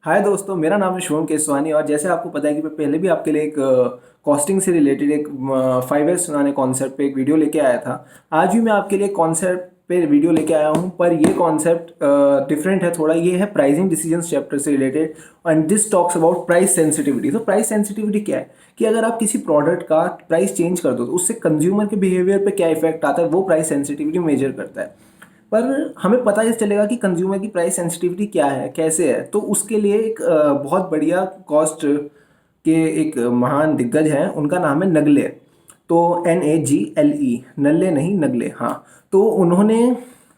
हाय दोस्तों, मेरा नाम है शुभम केसवानी और जैसे आपको पता है कि मैं पहले भी आपके लिए एक कॉस्टिंग से रिलेटेड एक 5S सुनाने कॉन्सेप्ट पे एक वीडियो लेके आया था। आज भी मैं आपके लिए कॉन्सेप्ट पे वीडियो लेके आया हूँ, पर ये कॉन्सेप्ट डिफरेंट है थोड़ा। ये है प्राइसिंग डिसीजंस चैप्टर से related and this talks about price sensitivity. तो प्राइस सेंसिटिविटी क्या है कि अगर आप किसी प्रोडक्ट का प्राइस चेंज कर दो तो उससे कंज्यूमर के बिहेवियर पे क्या इफेक्ट आता है, वो प्राइस सेंसिटिविटी मेजर करता है। पर हमें पता ये चलेगा कि कंज्यूमर की प्राइस सेंसिटिविटी क्या है, कैसे है। तो उसके लिए एक बहुत बढ़िया कॉस्ट के एक महान दिग्गज हैं, उनका नाम है नगले। तो NAGLE, नल्ले नहीं नगले, हाँ। तो उन्होंने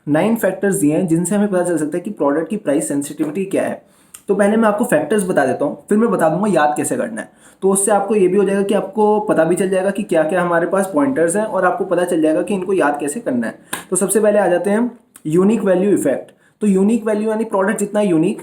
9 फैक्टर्स दिए हैं जिनसे हमें पता चल सकता है कि प्रोडक्ट की प्राइस सेंसिटिविटी क्या है। तो पहले मैं आपको फैक्टर्स बता देता हूँ, फिर मैं बता दूंगा याद कैसे करना है। तो उससे आपको ये भी हो जाएगा कि आपको पता भी चल जाएगा कि क्या क्या हमारे पास पॉइंटर्स हैं और आपको पता चल जाएगा कि इनको याद कैसे करना है। तो सबसे पहले आ जाते हैं यूनिक वैल्यू इफेक्ट। तो यूनिक वैल्यू यानी प्रोडक्ट जितना यूनिक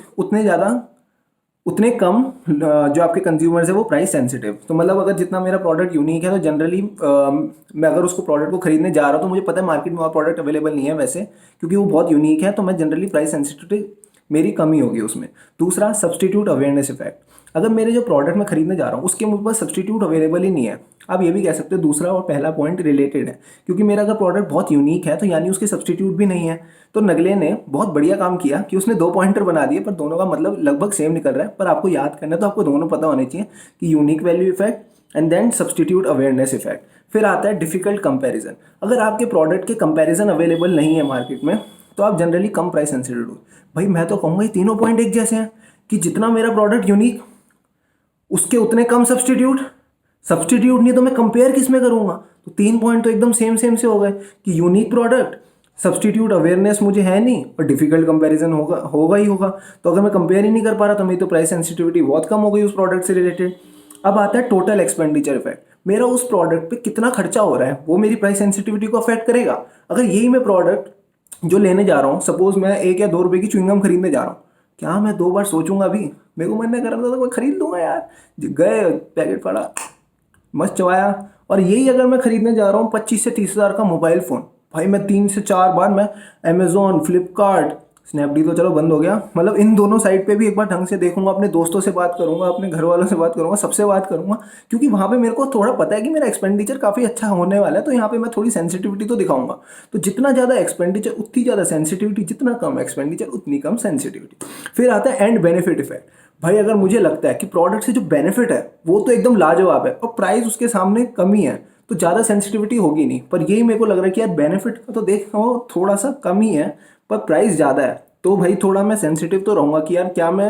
उतने कम जो आपके कंज्यूमर्स है वो प्राइस सेंसिटिव। तो मतलब अगर जितना मेरा प्रोडक्ट यूनिक है तो जनरली मैं अगर उसको प्रोडक्ट को खरीदने जा रहा हूँ तो मुझे पता है मार्केट में और प्रोडक्ट अवेलेबल नहीं है वैसे, क्योंकि वो बहुत यूनिक है। तो मैं जनरली प्राइस सेंसिटिविटी मेरी कमी होगी उसमें। दूसरा, सब्सटीट्यूट अवेयरनेस इफेक्ट। अगर मेरे जो प्रोडक्ट मैं खरीदने जा रहा हूँ उसके मुझे पास सब्सटीट्यूट अवेलेबल ही नहीं है, आप ये भी कह सकते हो दूसरा और पहला पॉइंट रिलेटेड है, क्योंकि मेरा अगर प्रोडक्ट बहुत यूनिक है तो यानी उसके सब्सटीट्यूट भी नहीं है। तो नगले ने बहुत बढ़िया काम किया कि उसने 2 पॉइंटर बना दिए, पर दोनों का मतलब लगभग सेम निकल रहा है। पर आपको याद करना है तो आपको दोनों पता होने चाहिए कि unique value effect and then substitute awareness effect. फिर आता है डिफिकल्ट कंपैरिजन। अगर आपके प्रोडक्ट के कंपैरिजन अवेलेबल नहीं है मार्केट में तो आप जनरली कम प्राइस सेंसिटिव हो। भाई मैं तो कहूँगा ये तीनों पॉइंट एक जैसे हैं कि जितना मेरा प्रोडक्ट यूनिक उसके उतने कम सब्सटीट्यूट। सब्सटीट्यूट नहीं तो मैं कंपेयर किस में करूँगा। तो 3 पॉइंट तो एकदम सेम सेम से हो गए कि यूनिक प्रोडक्ट, सब्सटीट्यूट अवेयरनेस मुझे है नहीं और डिफिकल्ट कंपैरिजन होगा होगा ही होगा। तो अगर मैं कंपेयर ही नहीं कर पा रहा तो मेरी तो प्राइस सेंसिटिविटी बहुत कम हो गई उस प्रोडक्ट से रिलेटेड। अब आता है टोटल एक्सपेंडिचर इफेक्ट। मेरा उस प्रोडक्ट पे कितना खर्चा हो रहा है वो मेरी प्राइस सेंसिटिविटी को अफेक्ट करेगा। अगर यही मैं प्रोडक्ट जो लेने जा रहा हूँ, सपोज मैं 1 या 2 रुपए की च्युइंगम खरीदने जा रहा हूँ, क्या मैं 2 बार सोचूंगा? अभी मेरे को मन नहीं कर रहा था तो मैं खरीद लूंगा यार। गए, पैकेट पड़ा, मस्त चबाया। और यही अगर मैं खरीदने जा रहा हूँ 25 से 30 हज़ार का मोबाइल फ़ोन, भाई मैं 3 से 4 बार मैं अमेजोन, फ्लिपकार्ट, स्नैपडील तो चलो बंद हो गया, मतलब इन दोनों साइट पे भी एक बार ढंग से देखूंगा, अपने दोस्तों से बात करूंगा, अपने घर वालों से बात करूंगा, सबसे बात करूंगा, क्योंकि वहाँ पे मेरे को थोड़ा पता है कि मेरा एक्सपेंडिचर काफ़ी अच्छा होने वाला है। तो यहाँ पे मैं थोड़ी सेंसिटिविटी तो दिखाऊंगा। तो जितना ज़्यादा एक्सपेंडिचर उतनी ज़्यादा सेंसिटिविटी, जितना कम एक्सपेंडिचर उतनी कम सेंसिटिविटी। फिर आता है एंड बेनिफिट इफेक्ट। भाई अगर मुझे लगता है कि प्रोडक्ट से जो बेनिफिट है वो तो एकदम लाजवाब है और प्राइस उसके सामने कमी है तो ज़्यादा सेंसिटिविटी होगी नहीं। पर यही मेरे को लग रहा है कि यार बेनिफिट का तो देखो थोड़ा सा कम ही है पर प्राइस ज़्यादा है, तो भाई थोड़ा मैं सेंसिटिव तो रहूँगा कि यार क्या मैं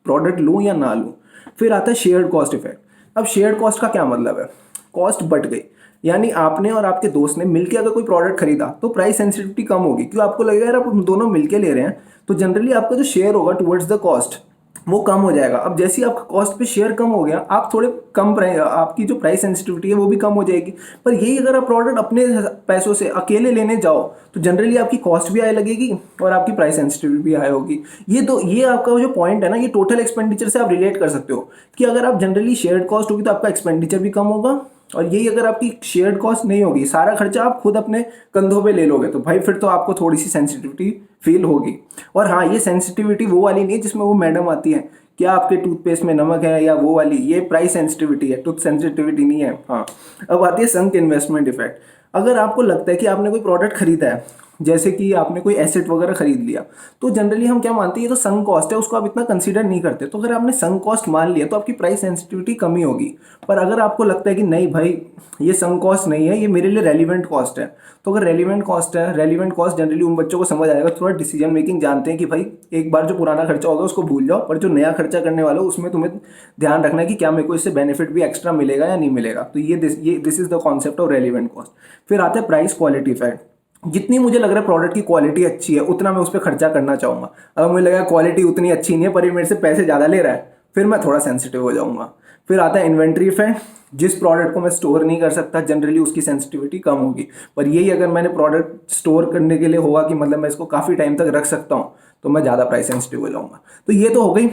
प्रोडक्ट लूँ या ना लूँ। फिर आता है शेयर्ड कॉस्ट इफेक्ट। अब शेयर्ड कॉस्ट का क्या मतलब है? कॉस्ट बढ़ गई, यानी आपने और आपके दोस्त ने मिलकर अगर कोई प्रोडक्ट खरीदा तो प्राइस सेंसिटिविटी कम होगी, क्यों? आपको लगेगा यार आप दोनों मिलकर ले रहे हैं तो जनरली आपका जो शेयर होगा टुवर्ड्स द कॉस्ट वो कम हो जाएगा। अब जैसे ही आपका कॉस्ट पे शेयर कम हो गया, आप थोड़े कम प्राइस, आपकी जो प्राइस सेंसिटिविटी है वो भी कम हो जाएगी। पर यही अगर आप प्रोडक्ट अपने पैसों से अकेले लेने जाओ तो जनरली आपकी कॉस्ट भी हाई लगेगी और आपकी प्राइस सेंसिटिविटी भी हाई होगी। ये आपका जो पॉइंट है ना, ये टोटल एक्सपेंडिचर से आप रिलेट कर सकते हो कि अगर आप जनरली शेयर्ड कॉस्ट होगी तो आपका एक्सपेंडिचर भी कम होगा, और यही अगर आपकी शेयर्ड कॉस्ट नहीं होगी, सारा खर्चा आप खुद अपने कंधों पे ले लोगे, तो भाई फिर तो आपको थोड़ी सी सेंसिटिविटी फील होगी। और हाँ, ये सेंसिटिविटी वो वाली नहीं है जिसमें वो मैडम आती है क्या आपके टूथपेस्ट में नमक है या वो वाली, ये प्राइस सेंसिटिविटी है, टूथ सेंसिटिविटी नहीं है। हाँ, अब आती है संक इन्वेस्टमेंट इफेक्ट। अगर आपको लगता है कि आपने कोई प्रोडक्ट खरीदा है, जैसे कि आपने कोई एसेट वगैरह खरीद लिया, तो जनरली हम क्या मानते हैं, ये तो संक कॉस्ट है, उसको आप इतना कंसीडर नहीं करते। तो अगर आपने संक कॉस्ट मान लिया तो आपकी प्राइस सेंसिटिविटी कमी होगी। पर अगर आपको लगता है कि नहीं भाई ये संक कॉस्ट नहीं है, ये मेरे लिए रेलिवेंट कॉस्ट है, तो अगर रेलिवेंट कॉस्ट है, रेलिवेंट कॉस्ट जनरली उन बच्चों को समझ आएगा, थोड़ा डिसीजन मेकिंग जानते हैं कि भाई एक बार जो पुराना खर्चा होगा उसको भूल जाओ, पर जो नया खर्चा करने वाला हो उसमें तुम्हें ध्यान रखना है कि क्या मेरे को इससे बेनिफिट भी एक्स्ट्रा मिलेगा या नहीं मिलेगा। तो ये this is the concept of relevant cost. फिर आता है प्राइस क्वालिटी इफेक्ट। जितनी मुझे लग रहा है प्रोडक्ट की क्वालिटी अच्छी है उतना मैं उस पर खर्चा करना चाहूँगा। अगर मुझे लगा क्वालिटी उतनी अच्छी नहीं है पर ये मेरे से पैसे ज़्यादा ले रहा है, फिर मैं थोड़ा सेंसिटिव हो जाऊँगा। फिर आता है इन्वेंट्री इफेक्ट। जिस प्रोडक्ट को मैं स्टोर नहीं कर सकता जनरली उसकी सेंसिटिविटी कम होगी, पर यही अगर मैंने प्रोडक्ट स्टोर करने के लिए होगा कि मतलब मैं इसको काफ़ी टाइम तक रख सकता हूँ तो मैं ज़्यादा प्राइस सेंसिटिव हो जाऊँगा। तो ये तो हो गई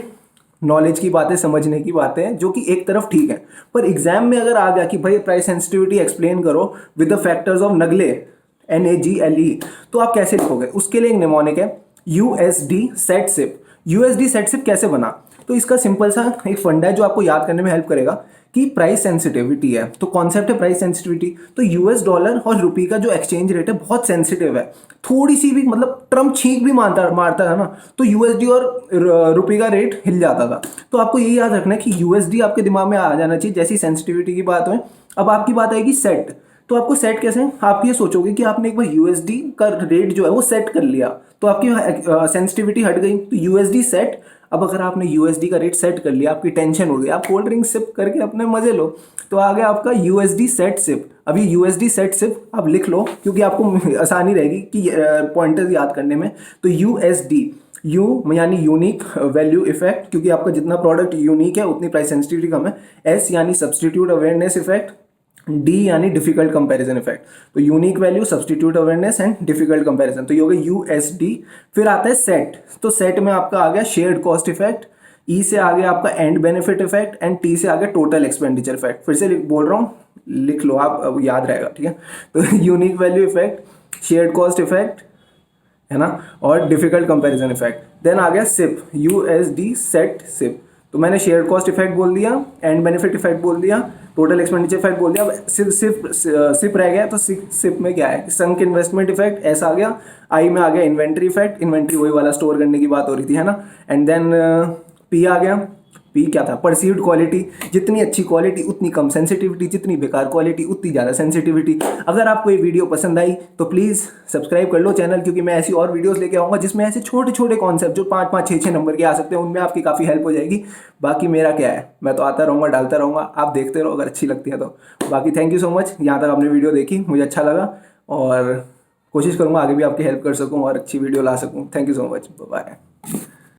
नॉलेज की बातें, समझने की बातें, जो कि एक तरफ ठीक है। पर एग्जाम में अगर आ गया कि भाई प्राइस सेंसिटिविटी एक्सप्लेन करो with the factors of Nagle, NAGLE, तो आप कैसे लिखोगे? उसके लिए एक निमोनिक है USD set sip. USD set sip कैसे बना? तो इसका सिंपल सा एक फंडा है जो आपको याद करने में हेल्प करेगा कि प्राइस सेंसिटिविटी है। तो कॉन्सेप्ट है प्राइस सेंसिटिविटी। तो यूएस डॉलर और रुपये का जो एक्सचेंज रेट है बहुत सेंसिटिव है। थोड़ी सी भी मतलब ट्रम्प छींक भी मारता था ना तो यूएसडी और रुपये का रेट हिल जाता था। तो आपको यही याद रखना है कि यूएसडी आपके दिमाग में आ जाना चाहिए जैसी सेंसिटिविटी की बात हो। अब आपकी बात आएगी सेट। तो आपको सेट कैसे, आप ये सोचोगे कि आपने एक बार यूएसडी का रेट जो है वो सेट कर लिया तो आपकी सेंसिटिविटी हट गई। तो यूएसडी सेट। अब अगर आपने यूएसडी का रेट सेट कर लिया, आपकी टेंशन उड़ गई, आप कोल्ड ड्रिंक सिप करके अपने मजे लो, तो आ गया आपका यूएसडी सेट सिप। अब ये यूएसडी सेट सिप आप लिख लो क्योंकि आपको आसानी रहेगी कि पॉइंटर्स याद करने में। तो यूएसडी, यू यानी यूनिक वैल्यू इफेक्ट, क्योंकि आपका जितना प्रोडक्ट यूनिक है उतनी प्राइस सेंसिटिविटी कम है। एस यानी सब्सटीट्यूट अवेयरनेस इफेक्ट। डी यानी डिफिकल्ट कंपैरिजन इफेक्ट। तो unique value, substitute awareness and difficult comparison, तो ये हो गया यूएसडी। फिर आता है सेट। तो सेट में आपका आ गया शेयर्ड कॉस्ट इफेक्ट, ई से आ गया आपका and benefit effect and T से आ गया टोटल एक्सपेंडिचर इफेक्ट। फिर से बोल रहा हूँ, लिख लो आप, अब याद रहेगा, ठीक है। तो unique value effect, shared cost effect है ना, और डिफिकल्ट कंपैरिजन इफेक्ट। देन आ गया सिप, यूएसडी सेट सिप। तो मैंने शेयर कॉस्ट इफेक्ट बोल दिया, एंड बेनिफिट इफेक्ट बोल दिया, टोटल एक्सपेंडिचर इफेक्ट बोल दिया। अब सिप रह गया। तो सिप में क्या है, संक इन्वेस्टमेंट इफेक्ट, ऐसा आ गया। आई में आ गया इन्वेंट्री इफेक्ट, इन्वेंट्री वही वाला स्टोर करने की बात हो रही थी, है ना। एंड देन पी आ गया। पी क्या था, परसीव्ड क्वालिटी, जितनी अच्छी क्वालिटी उतनी कम सेंसिटिविटी, जितनी बेकार क्वालिटी उतनी ज़्यादा सेंसिटिविटी। अगर आपको ये वीडियो पसंद आई तो प्लीज़ सब्सक्राइब कर लो चैनल, क्योंकि मैं ऐसी और वीडियोस लेके आऊँगा जिसमें ऐसे छोटे छोटे कॉन्सेप्ट जो 5-5, 6-6 नंबर के आ सकते हैं, उनमें आपकी काफ़ी हेल्प हो जाएगी। बाकी मेरा क्या है, मैं तो आता रहूँगा, डालता रहूँगा, आप देखते रहो अगर अच्छी लगती है तो। बाकी थैंक यू सो मच, यहाँ तक आपने वीडियो देखी, मुझे अच्छा लगा और कोशिश करूँगा आगे भी आपकी हेल्प कर सकूँ और अच्छी वीडियो ला सकूँ। Thank you so much, bye.